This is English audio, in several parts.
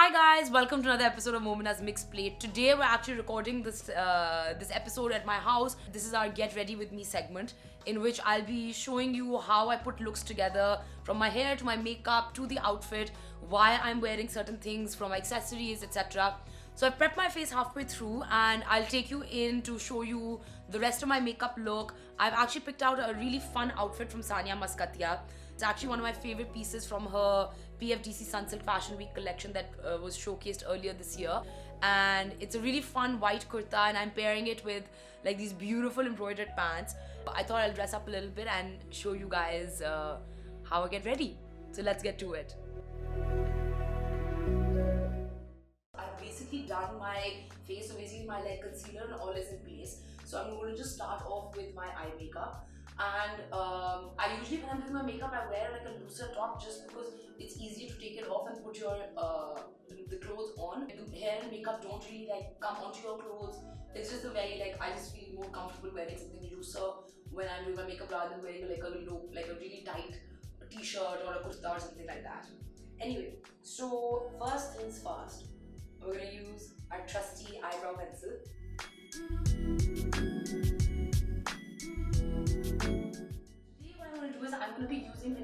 Hi guys, welcome to another episode of Momina's Mixed Plate. Today we're actually recording this episode at my house. This is our Get Ready With Me segment in which I'll be showing you how I put looks together, from my hair to my makeup to the outfit, why I'm wearing certain things, from accessories, etc. So I've prepped my face halfway through and I'll take you in to show you the rest of my makeup look. I've actually picked out a really fun outfit from Sania Maskatiya. It's actually one of my favorite pieces from her PFDC Sunsilk Fashion Week collection that was showcased earlier this year. And it's a really fun white kurta and I'm pairing it with like these beautiful embroidered pants. I thought I'll dress up a little bit and show you guys how I get ready. So let's get to it. I've basically done my face, so basically my like concealer and all is in place. So I'm going to just start off with my eye makeup. And I usually, when I'm doing my makeup, I wear like a looser top just because it's easier to take it off and put your the clothes on. The hair and makeup don't really like come onto your clothes. It's just the way like I just feel more comfortable wearing something looser when I'm doing my makeup rather than wearing like a really tight t-shirt or a kurta or something like that. Anyway, so first things first, we're gonna use our trusty eyebrow pencil. I'm going to be using the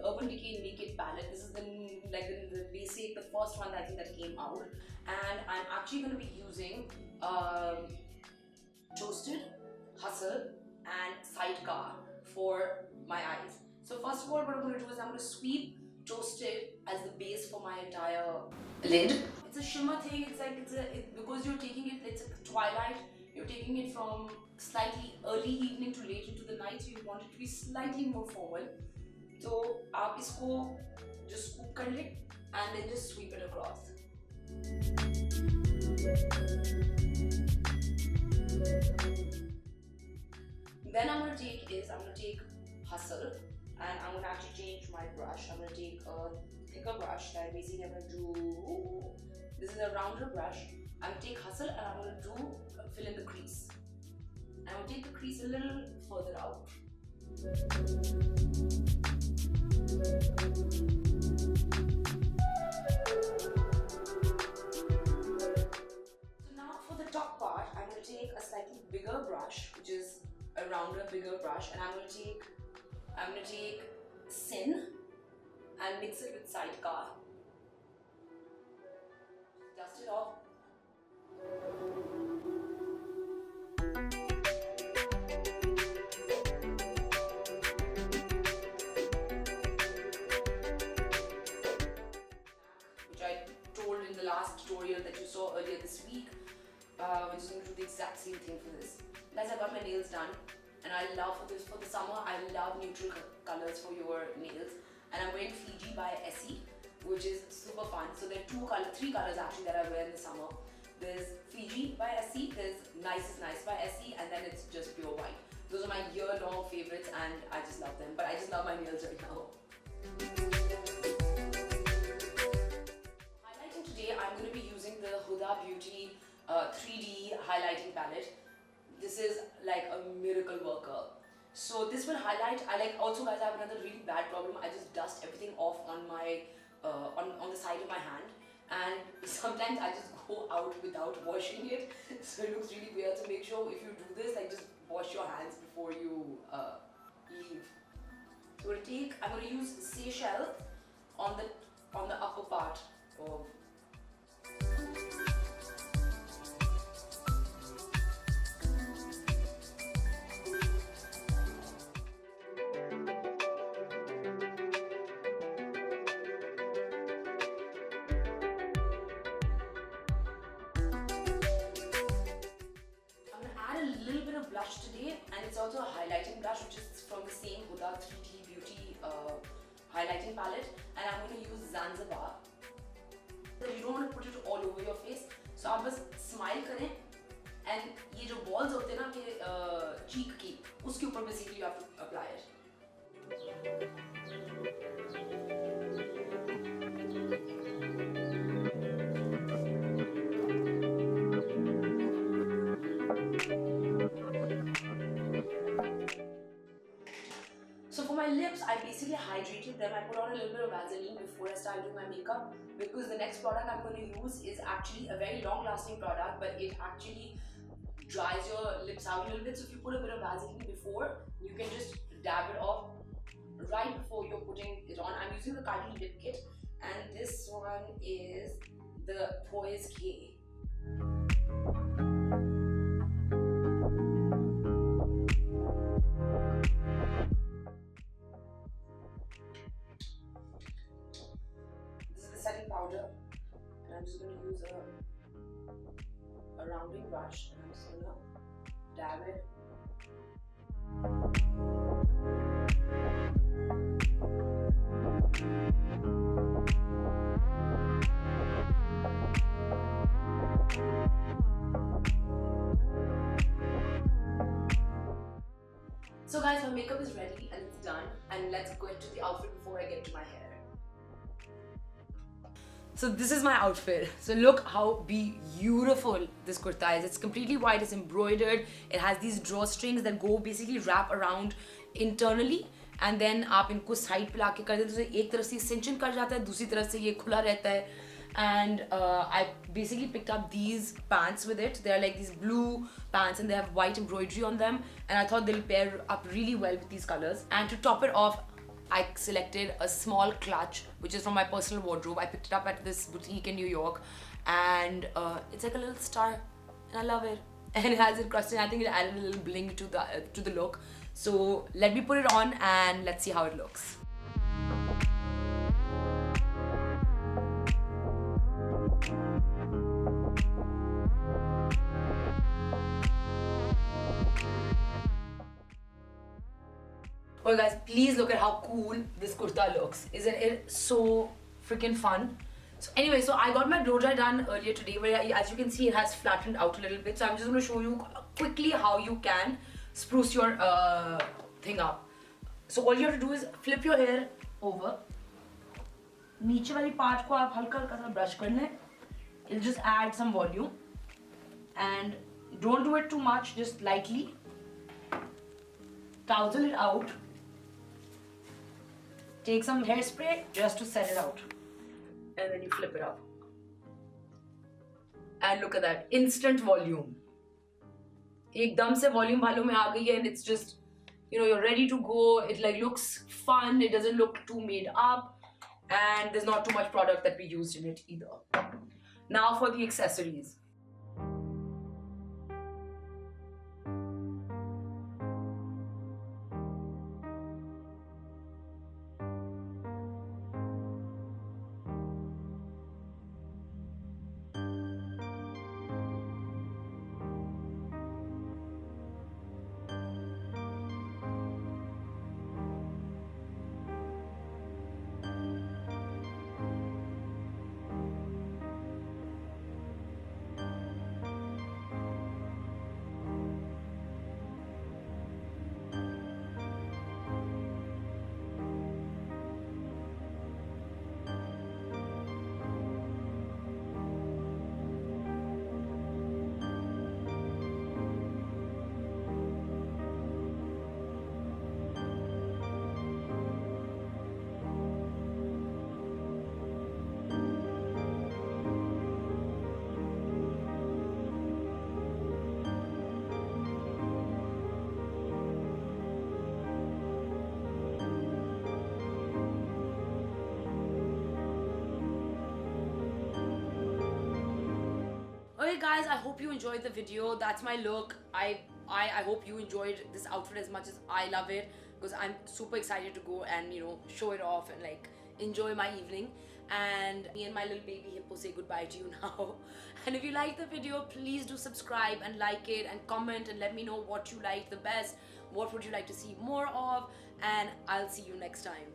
Urban Decay Naked palette. This is the basic, the first one that I think that came out, and I'm actually going to be using Toasted, Hustle, and Sidecar for my eyes. So first of all, what I'm going to do is I'm going to sweep Toasted as the base for my entire lid. It's a shimmer thing. It's like because you're taking it. It's a twilight. You're taking it from slightly early evening to late into the night, so you want it to be slightly more formal. So आप इसको just scoop कर ले and then just sweep it across. Then I'm gonna take Hustle and I'm gonna actually change my brush. I'm gonna take a thicker brush that basically I'm gonna do. This is a rounder brush. I'm gonna take Hustle and I'm gonna fill in the crease. I'm gonna take the crease a little further out. So now for the top part, I'm gonna take a slightly bigger brush, which is a rounder, bigger brush, and I'm gonna take Sin and mix it with Sidecar. Dust it off. Which I told in the last tutorial that you saw earlier this week, which is going to do the exact same thing for this. Guys, I got my nails done, and I love for the summer. I love neutral colors for your nails, and I'm wearing Fiji by Essie, which is super fun. So there are three colors actually that I wear in the summer. There's Fiji by Essie, there's Nice is Nice by Essie, and then it's just pure white. Those are my year-long favorites, and I just love them. But I just love my nails right now. Highlighting today, I'm going to be using the Huda Beauty 3D highlighting palette. This is like a miracle worker. So this will highlight. Also guys, I have another really bad problem. I just dust everything off on my on the side of my hand, and sometimes I just go out without washing it, so it looks really weird. So make sure if you do this, like just wash your hands before you leave. So I'm going to use Seychelles on the upper part of. Blush today, and it's also a highlighting blush, which is from the same Huda 3D Beauty highlighting palette, and I'm going to use Zanzibar. So you don't want to put it all over your face, so आप बस smile करें, and ये जो balls होते हैं ना आपके cheek की, उसके ऊपर basically you have to apply it. So for my lips, I basically hydrated. Then I put on a little bit of Vaseline before I start doing my makeup, because the next product I'm going to use is actually a very long lasting product, but it actually dries your lips out a little bit. So if you put a bit of Vaseline before, you can just dab it off right before you're putting it on. I'm using the Kylie lip kit, and this one is the Poise K. This is the setting powder, and I'm just going to use a rounding brush, and I'm just going to dab it. So guys, my makeup is ready and it's done, and let's go into the outfit before I get to my hair. So this is my outfit. So look how beautiful this kurta is. It's completely white, it's embroidered. It has these drawstrings that go basically wrap around internally, and then आप इनको side पे लाके कर देते हो, तो एक तरफ से cinchin कर जाता है, दूसरी तरफ से ये खुला रहता है. And I basically picked up these pants with it. They're like these blue pants and they have white embroidery on them, and I thought they'll pair up really well with these colors. And to top it off, I selected a small clutch, which is from my personal wardrobe. I picked it up at this boutique in New York, and it's like a little star, and I love it. And it has encrusted. I think it added a little bling to the look. So let me put it on and let's see how it looks. Well guys, please look at how cool this kurta looks. Isn't it so freaking fun? So anyway, so I got my blow dry done earlier today, where as you can see it has flattened out a little bit. So I'm just going to show you quickly how you can spruce your thing up. So all you have to do is flip your hair over. नीचे वाली part को आप हल्का हल्का सा brush कर लें. It'll just add some volume. And don't do it too much, just lightly. Tousle it out. Take some hairspray just to set it out, and then you flip it up. And look at that, instant volume. Ekdam se volume bhalo mein aa gayi hai, and it's just, you know, you're ready to go. It like looks fun. It doesn't look too made up, and there's not too much product that we used in it either. Now for the accessories. Okay guys, I hope you enjoyed the video. That's my look. I hope you enjoyed this outfit as much as I love it, because I'm super excited to go and, you know, show it off and like enjoy my evening. And me and my little baby hippo say goodbye to you now. And if you like the video, please do subscribe and like it and comment and let me know what you like the best, what would you like to see more of, and I'll see you next time.